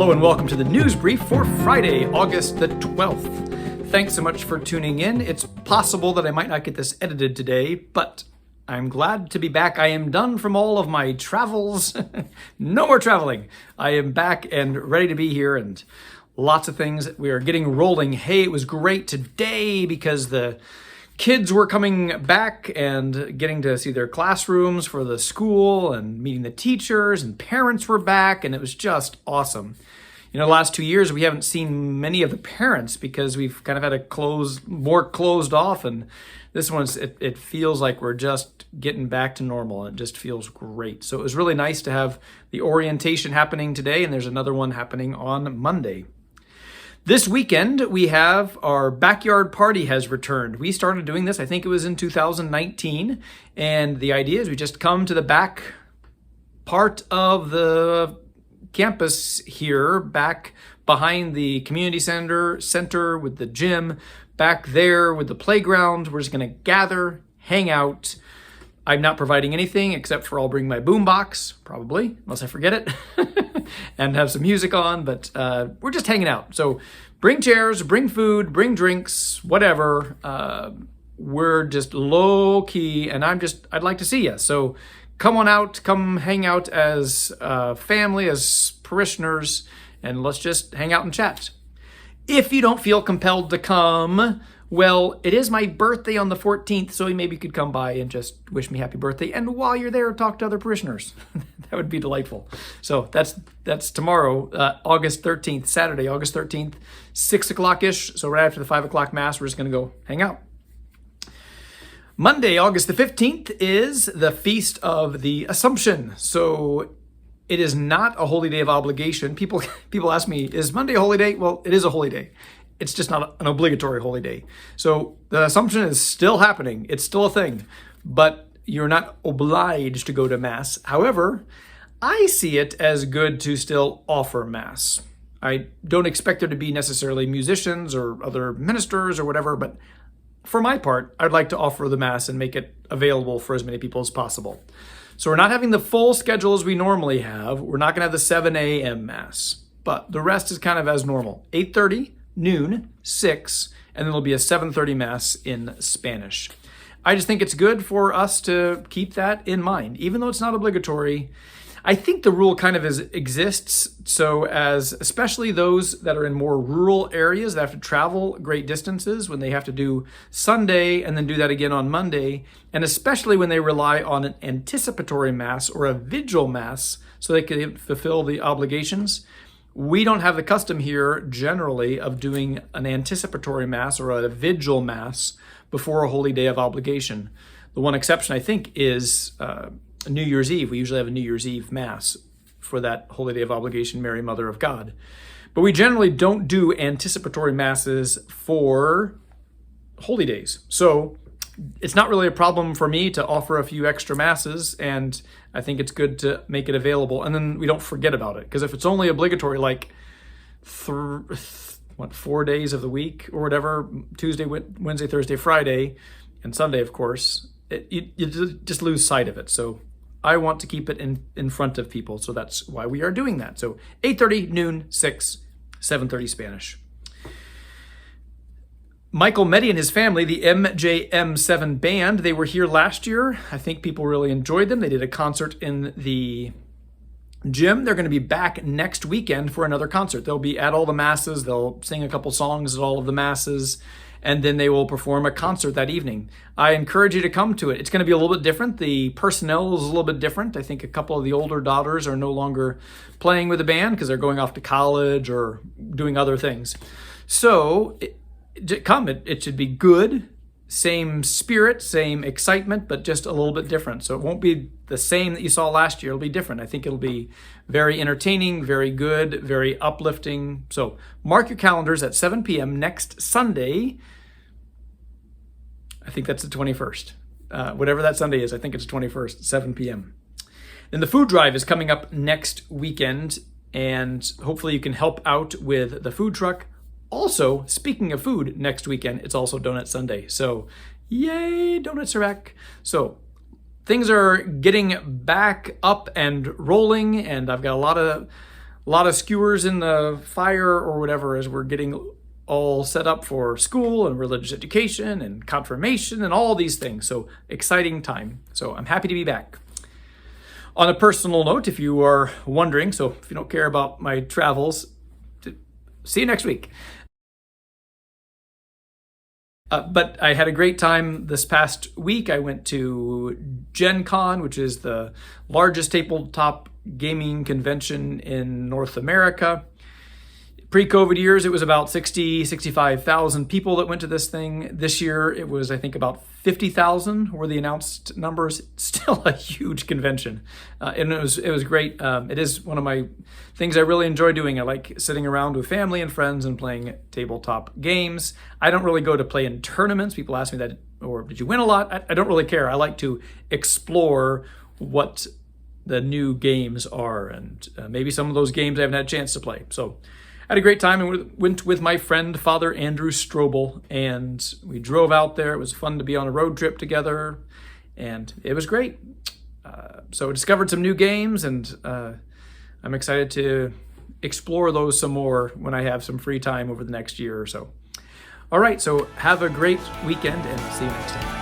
Hello and welcome to the news brief for Friday, August the 12th. Thanks so much for tuning in. It's possible that I might not get this edited today, but I'm glad to be back. I am done from all of my travels. No more traveling. I am back and ready to be here, and lots of things. We are getting rolling. Hey, it was great today because the kids were coming back and getting to see their classrooms for the school and meeting the teachers, and parents were back, and it was just awesome. You know, the last 2 years, we haven't seen many of the parents because we've kind of had to more closed off, and this one's, it feels like we're just getting back to normal, and it just feels great. So it was really nice to have the orientation happening today, and there's another one happening on Monday. This weekend, we have our backyard party has returned. We started doing this, I think it was in 2019, and the idea is we just come to the back part of the campus here, back behind the community center with the gym, back there with the playground. We're just going to gather, hang out. I'm not providing anything except for I'll bring my boombox, probably, unless I forget it, and have some music on, but we're just hanging out. So bring chairs, bring food, bring drinks, whatever. We're just low key, and I'd like to see you. So come on out, come hang out as family, as parishioners, and let's just hang out and chat. If you don't feel compelled to come, well, it is my birthday on the 14th, so maybe you could come by and just wish me happy birthday. And while you're there, talk to other parishioners. That would be delightful. So that's tomorrow, August 13th, Saturday, August 13th, 6 o'clock-ish. So right after the 5 o'clock Mass, we're just going to go hang out. Monday, August the 15th, is the Feast of the Assumption. So it is not a holy day of obligation. People ask me, is Monday a holy day? Well, it is a holy day. It's just not an obligatory holy day. So the Assumption is still happening. It's still a thing, but you're not obliged to go to Mass. However, I see it as good to still offer Mass. I don't expect there to be necessarily musicians or other ministers or whatever, but for my part, I'd like to offer the Mass and make it available for as many people as possible. So we're not having the full schedule as we normally have. We're not going to have the 7 a.m. Mass, but the rest is kind of as normal. 8:30, noon, 6, and then there'll be a 7:30 Mass in Spanish. I just think it's good for us to keep that in mind, even though it's not obligatory. I think the rule kind of exists so as especially those that are in more rural areas that have to travel great distances when they have to do Sunday and then do that again on Monday, and especially when they rely on an anticipatory Mass or a vigil Mass so they can fulfill the obligations. We don't have the custom here generally of doing an anticipatory Mass or a vigil Mass before a holy day of obligation. The one exception, I think, is New Year's Eve. We usually have a New Year's Eve Mass for that holy day of obligation, Mary, Mother of God. But we generally don't do anticipatory Masses for holy days. So it's not really a problem for me to offer a few extra Masses, and I think it's good to make it available. And then we don't forget about it. Because if it's only obligatory, like 4 days of the week or whatever, Tuesday, Wednesday, Thursday, Friday, and Sunday, of course, you just lose sight of it. So I want to keep it in front of people. So that's why we are doing that. So 8:30, noon, 6, 7:30 Spanish. Michael Meddy and his family, the MJM7 band, they were here last year. I think people really enjoyed them. They did a concert in the gym. They're going to be back next weekend for another concert. They'll be at all the Masses. They'll sing a couple songs at all of the Masses, and then they will perform a concert that evening. I encourage you to come to it. It's going to be a little bit different. The personnel is a little bit different. I think a couple of the older daughters are no longer playing with the band because they're going off to college or doing other things. So come. It should be good. Same spirit, same excitement, but just a little bit different. So it won't be the same that you saw last year. It'll be different. I think it'll be very entertaining, very good, very uplifting. So mark your calendars at 7 p.m. next Sunday. I think that's the 21st. Whatever that Sunday is, I think it's the 21st, 7 p.m. Then the food drive is coming up next weekend, and hopefully you can help out with the food truck. Also, speaking of food, next weekend, it's also Donut Sunday. So, yay, donuts are back. So, things are getting back up and rolling, and I've got a a lot of skewers in the fire or whatever as we're getting all set up for school and religious education and confirmation and all these things. So exciting time. So I'm happy to be back. On a personal note, if you are wondering, so if you don't care about my travels, see you next week. But I had a great time this past week. I went to Gen Con, which is the largest tabletop gaming convention in North America. Pre-COVID years, it was about 65,000 people that went to this thing. This year, it was, I think, about 50,000 were the announced numbers. Still a huge convention. And it was great. It is one of my things I really enjoy doing. I like sitting around with family and friends and playing tabletop games. I don't really go to play in tournaments. People ask me that, or did you win a lot? I don't really care. I like to explore what the new games are, and maybe some of those games I haven't had a chance to play. So I had a great time and went with my friend, Father Andrew Strobel, and we drove out there. It was fun to be on a road trip together, and it was great. So I discovered some new games, and I'm excited to explore those some more when I have some free time over the next year or so. All right, so have a great weekend, and see you next time.